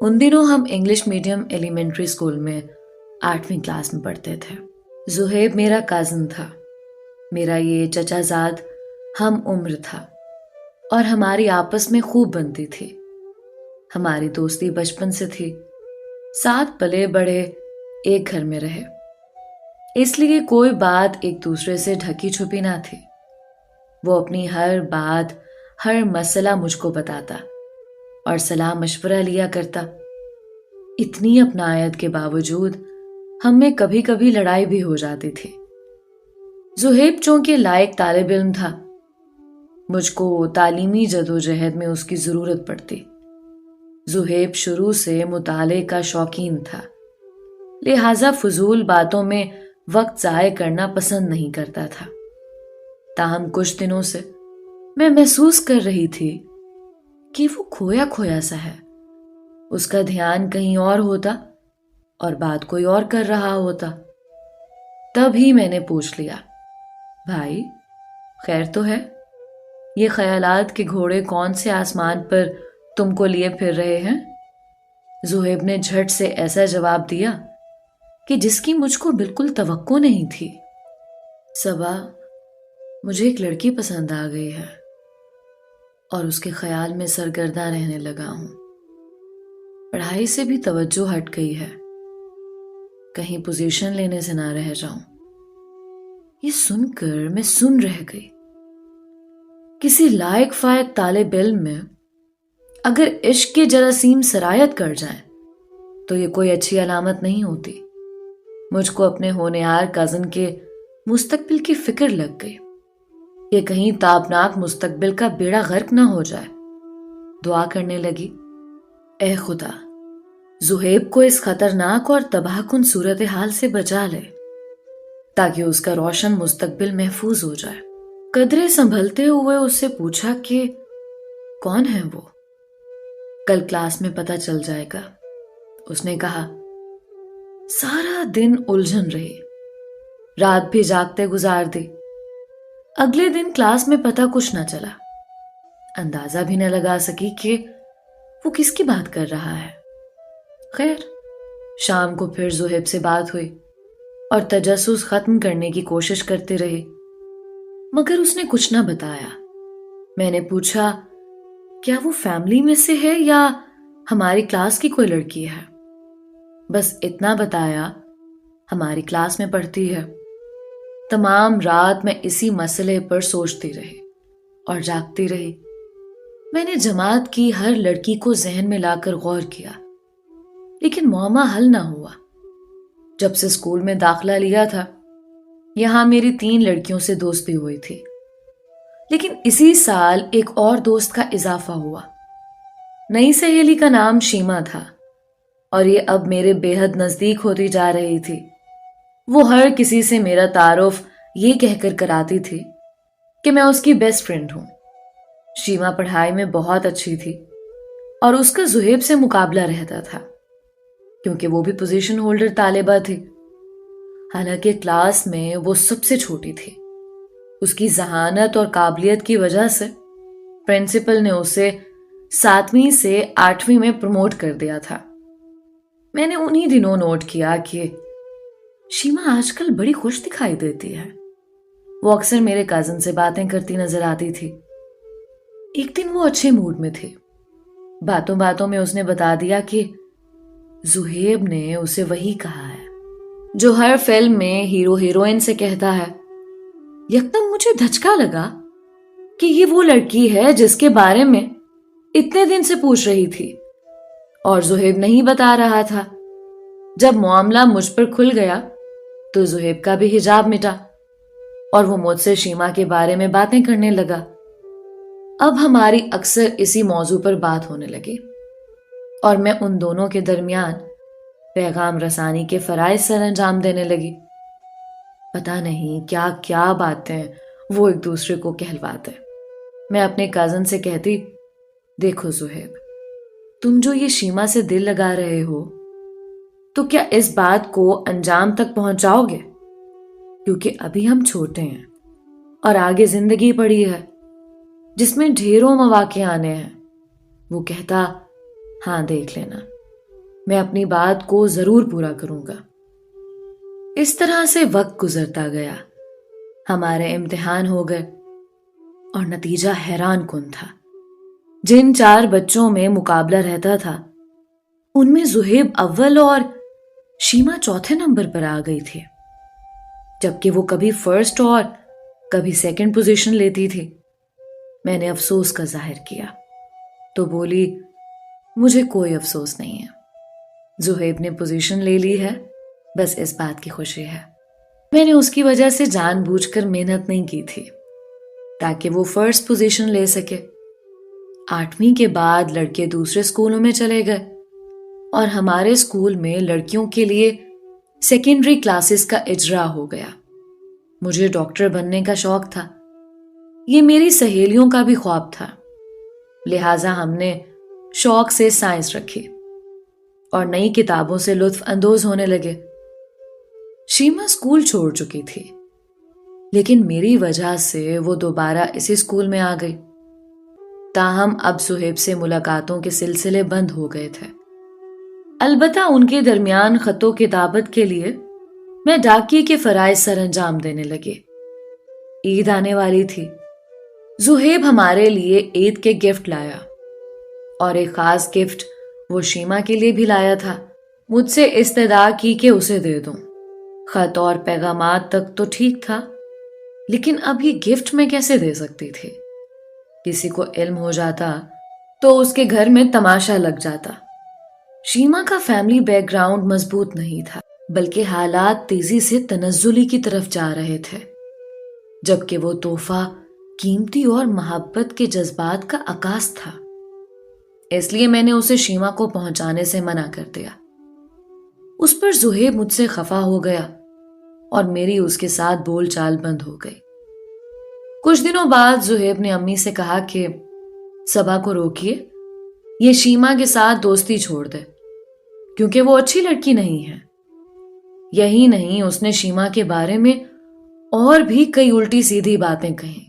उन दिनों हम इंग्लिश मीडियम एलिमेंट्री स्कूल में 8वीं क्लास में पढ़ते थे। जुहेब मेरा काज़न था, मेरा ये चचाजाद हम उम्र था और हमारी आपस में खूब बनती थी। हमारी दोस्ती बचपन से थी, साथ पले बड़े एक घर में रहे, इसलिए कोई बात एक दूसरे से ढकी छुपी ना थी। वो अपनी हर बात, हर मसला मुझको बताता और सलाह मशवरा लिया करता। इतनी अपनायत के बावजूद हम में कभी कभी लड़ाई भी हो जाती थी। जुहेब चूंकि लायक तालिब इल्म था, मुझको तालीमी जदोजहद में उसकी जरूरत पड़ती। जुहेब शुरू से मुताले का शौकीन था, लिहाजा फजूल बातों में वक्त ज़ाय करना पसंद नहीं करता था। ताहम कुछ दिनों से मैं महसूस कर रही थी कि वो खोया खोया सा है। उसका ध्यान कहीं और होता और बात कोई और कर रहा होता। तभी मैंने पूछ लिया, भाई खैर तो है? ये ख्यालात के घोड़े कौन से आसमान पर तुमको लिए फिर रहे हैं? जुहेब ने झट से ऐसा जवाब दिया कि जिसकी मुझको बिल्कुल तवक्को नहीं थी। सबा, मुझे एक लड़की पसंद आ गई है और उसके ख्याल में सरगर्दा रहने लगा हूं। पढ़ाई से भी तवज्जो हट गई है, कहीं पोजीशन लेने से ना रह जाऊं। ये सुनकर मैं सुन रह गई। किसी लायक फायक तालिब इल्म में अगर इश्क के जरासीम सरायत कर जाएं तो ये कोई अच्छी अलामत नहीं होती। मुझको अपने होनहार कज़न के मुस्तकबिल की फिक्र लग गई कि कहीं ताबनाक मुस्तकबिल का बेड़ा गर्क ना हो जाए। दुआ करने लगी, ए खुदा, जुहेब को इस खतरनाक और तबाहकुन सूरत हाल से बचा ले ताकि उसका रोशन मुस्तकबिल महफूज हो जाए। कदरे संभलते हुए उससे पूछा कि कौन है वो? कल क्लास में पता चल जाएगा, उसने कहा। सारा दिन उलझन रही, रात भी जागते गुजार दी। अगले दिन क्लास में पता कुछ न चला, अंदाजा भी न लगा सकी कि वो किसकी बात कर रहा है। खैर, शाम को फिर जुहेब से बात हुई और तजस्सुस खत्म करने की कोशिश करती रही, मगर उसने कुछ ना बताया। मैंने पूछा, क्या वो फैमिली में से है या हमारी क्लास की कोई लड़की है? बस इतना बताया, हमारी क्लास में पढ़ती है। तमाम रात मैं इसी मसले पर सोचती रही और जागती रही। मैंने जमात की हर लड़की को जहन में लाकर गौर किया, लेकिन मुअम्मा हल ना हुआ। जब से स्कूल में दाखिला लिया था, यहां मेरी 3 लड़कियों से दोस्ती हुई थी, लेकिन इसी साल एक और दोस्त का इजाफा हुआ। नई सहेली का नाम शीमा था और ये अब मेरे बेहद नजदीक होती जा रही थी। वो हर किसी से मेरा तारुफ ये कहकर कराती थी कि मैं उसकी बेस्ट फ्रेंड हूं। शीमा पढ़ाई में बहुत अच्छी थी और उसका जुहेब से मुकाबला रहता था, क्योंकि वो भी पोजीशन होल्डर तालिबा थी। हालांकि क्लास में वो सबसे छोटी थी। उसकी जहानत और काबिलियत की वजह से प्रिंसिपल ने उसे 7वीं से 8वीं में प्रमोट कर दिया था। मैंने उन्हीं दिनों नोट किया कि शीमा आजकल बड़ी खुश दिखाई देती है। वो अक्सर मेरे कजन से बातें करती नजर आती थी। एक दिन वो अच्छे मूड में थी। बातों बातों में उसने बता दिया कि जुहेब ने उसे वही कहा है जो हर फिल्म में हीरो हीरोइन से कहता है। यकदम मुझे धचका लगा कि ये वो लड़की है जिसके बारे में इतने दिन से पूछ रही थी और जुहेब नहीं बता रहा था। जब मामला मुझ पर खुल गया तो जुहेब का भी हिजाब मिटा और वो मुझसे शीमा के बारे में बातें करने लगा। अब हमारी अक्सर इसी मौजू पर बात होने लगी और मैं उन दोनों के दरमियान पैगाम रसानी के फराइज सर अंजाम देने लगी। पता नहीं क्या क्या बातें वो एक दूसरे को कहलवाते। मैं अपने कजन से कहती, देखो जुहेब, तुम जो ये शीमा से दिल लगा रहे हो, तो क्या इस बात को अंजाम तक पहुंचाओगे? क्योंकि अभी हम छोटे हैं और आगे जिंदगी पड़ी है जिसमें ढेरों मौके आने हैं। वो कहता, हाँ देख लेना, میں اپنی بات کو ضرور پورا کروں گا۔ اس طرح سے وقت گزرتا گیا، ہمارے امتحان ہو گئے اور نتیجہ حیران کن تھا۔ جن 4 بچوں میں مقابلہ رہتا تھا ان میں زہیب اول اور شیما چوتھے نمبر پر آ گئی تھی، جبکہ وہ کبھی فرسٹ اور کبھی سیکنڈ پوزیشن لیتی تھی۔ میں نے افسوس کا ظاہر کیا تو بولی، مجھے کوئی افسوس نہیں ہے، زہیب نے پوزیشن لے لی ہے، بس اس بات کی خوشی ہے۔ میں نے اس کی وجہ سے جان بوجھ کر محنت نہیں کی تھی تاکہ وہ فرسٹ پوزیشن لے سکے۔ 8ویں کے بعد لڑکے دوسرے اسکولوں میں چلے گئے اور ہمارے اسکول میں لڑکیوں کے لیے سیکنڈری کلاسز کا اجرا ہو گیا۔ مجھے ڈاکٹر بننے کا شوق تھا، یہ میری سہیلیوں کا بھی خواب تھا، لہٰذا ہم نے شوق سے سائنس رکھی اور نئی کتابوں سے لطف اندوز ہونے لگے۔ شیما اسکول چھوڑ چکی تھی، لیکن میری وجہ سے وہ دوبارہ اسی اسکول میں آ گئی۔ تاہم اب زہیب سے ملاقاتوں کے سلسلے بند ہو گئے تھے۔ البتہ ان کے درمیان خط و کتابت کے لیے میں ڈاکیے کے فرائض سر انجام دینے لگے۔ عید آنے والی تھی، زہیب ہمارے لیے عید کے گفٹ لایا اور ایک خاص گفٹ وہ شیما کے لیے بھی لایا تھا۔ مجھ سے استدعا کی کہ اسے دے دوں۔ خط اور پیغامات تک تو ٹھیک تھا، لیکن اب یہ گفٹ میں کیسے دے سکتی تھی؟ کسی کو علم ہو جاتا تو اس کے گھر میں تماشا لگ جاتا۔ شیما کا فیملی بیک گراؤنڈ مضبوط نہیں تھا، بلکہ حالات تیزی سے تنزلی کی طرف جا رہے تھے، جبکہ وہ تحفہ قیمتی اور محبت کے جذبات کا عکاس تھا۔ اس لیے میں نے اسے شیما کو پہنچانے سے منع کر دیا۔ اس پر زہیب مجھ سے خفا ہو گیا اور میری اس کے ساتھ بول چال بند ہو گئی۔ کچھ دنوں بعد زہیب نے امی سے کہا کہ صبا کو روکیے، یہ شیما کے ساتھ دوستی چھوڑ دے کیونکہ وہ اچھی لڑکی نہیں ہے۔ یہی نہیں، اس نے شیما کے بارے میں اور بھی کئی الٹی سیدھی باتیں کہیں۔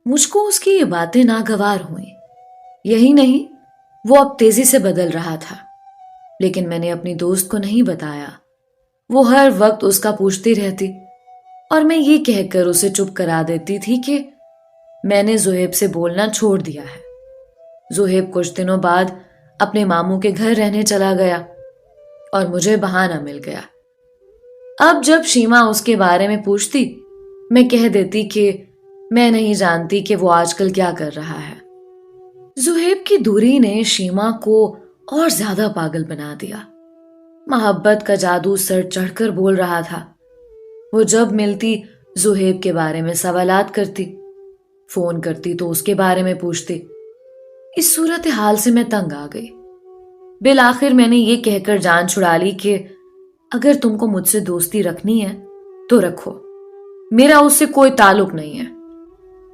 مجھ کو اس کی یہ باتیں ناگوار ہوئیں۔ یہی نہیں، وہ اب تیزی سے بدل رہا تھا، لیکن میں نے اپنی دوست کو نہیں بتایا۔ وہ ہر وقت اس کا پوچھتی رہتی اور میں یہ کہہ کر اسے چپ کرا دیتی تھی کہ میں نے زہیب سے بولنا چھوڑ دیا ہے۔ زہیب کچھ دنوں بعد اپنے ماموں کے گھر رہنے چلا گیا اور مجھے بہانہ مل گیا۔ اب جب شیما اس کے بارے میں پوچھتی، میں کہہ دیتی کہ میں نہیں جانتی کہ وہ آج کل کیا کر رہا ہے۔ زہیب کی دوری نے شیما کو اور زیادہ پاگل بنا دیا۔ محبت کا جادو سر چڑھ کر بول رہا تھا۔ وہ جب ملتی زہیب کے بارے میں سوالات کرتی، فون کرتی تو اس کے بارے میں پوچھتی۔ اس صورتحال سے میں تنگ آ گئی۔ بالآخر میں نے یہ کہہ کر جان چھڑا لی کہ اگر تم کو مجھ سے دوستی رکھنی ہے تو رکھو، میرا اس سے کوئی تعلق نہیں ہے۔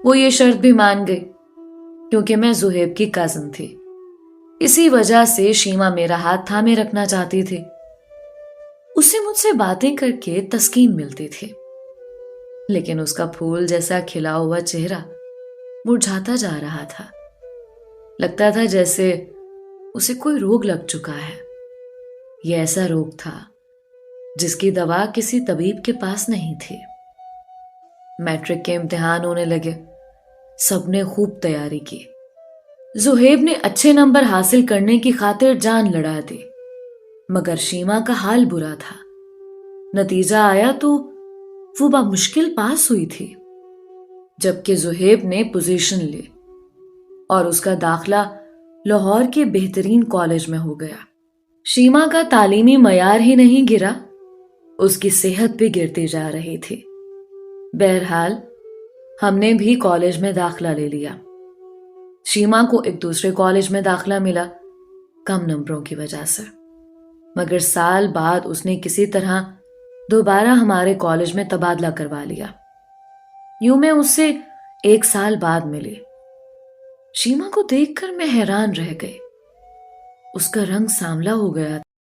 وہ یہ شرط بھی مان گئی کیونکہ میں زہیب کی کزن تھی۔ اسی وجہ سے شیما میرا ہاتھ تھامے رکھنا چاہتی تھی۔ اسے مجھ سے باتیں کر کے تسکین ملتی تھی، لیکن اس کا پھول جیسا کھلا ہوا چہرہ مرجھاتا جا رہا تھا۔ لگتا تھا جیسے اسے کوئی روگ لگ چکا ہے۔ یہ ایسا روگ تھا جس کی دوا کسی طبیب کے پاس نہیں تھی۔ میٹرک کے امتحان ہونے لگے، سب نے خوب تیاری کی۔ زہیب نے اچھے نمبر حاصل کرنے کی خاطر جان لڑا دی، مگر شیما کا حال برا تھا۔ نتیجہ آیا تو وہ بمشکل پاس ہوئی تھی، جبکہ زہیب نے پوزیشن لی اور اس کا داخلہ لاہور کے بہترین کالج میں ہو گیا۔ شیما کا تعلیمی معیار ہی نہیں گرا، اس کی صحت بھی گرتی جا رہی تھی۔ بہرحال ہم نے بھی کالج میں داخلہ لے لیا۔ شیما کو ایک دوسرے کالج میں داخلہ ملا، کم نمبروں کی وجہ سے، مگر سال بعد اس نے کسی طرح دوبارہ ہمارے کالج میں تبادلہ کروا لیا۔ یوں میں اس سے 1 سال بعد ملی۔ شیما کو دیکھ کر میں حیران رہ گئی۔ اس کا رنگ سانولا ہو گیا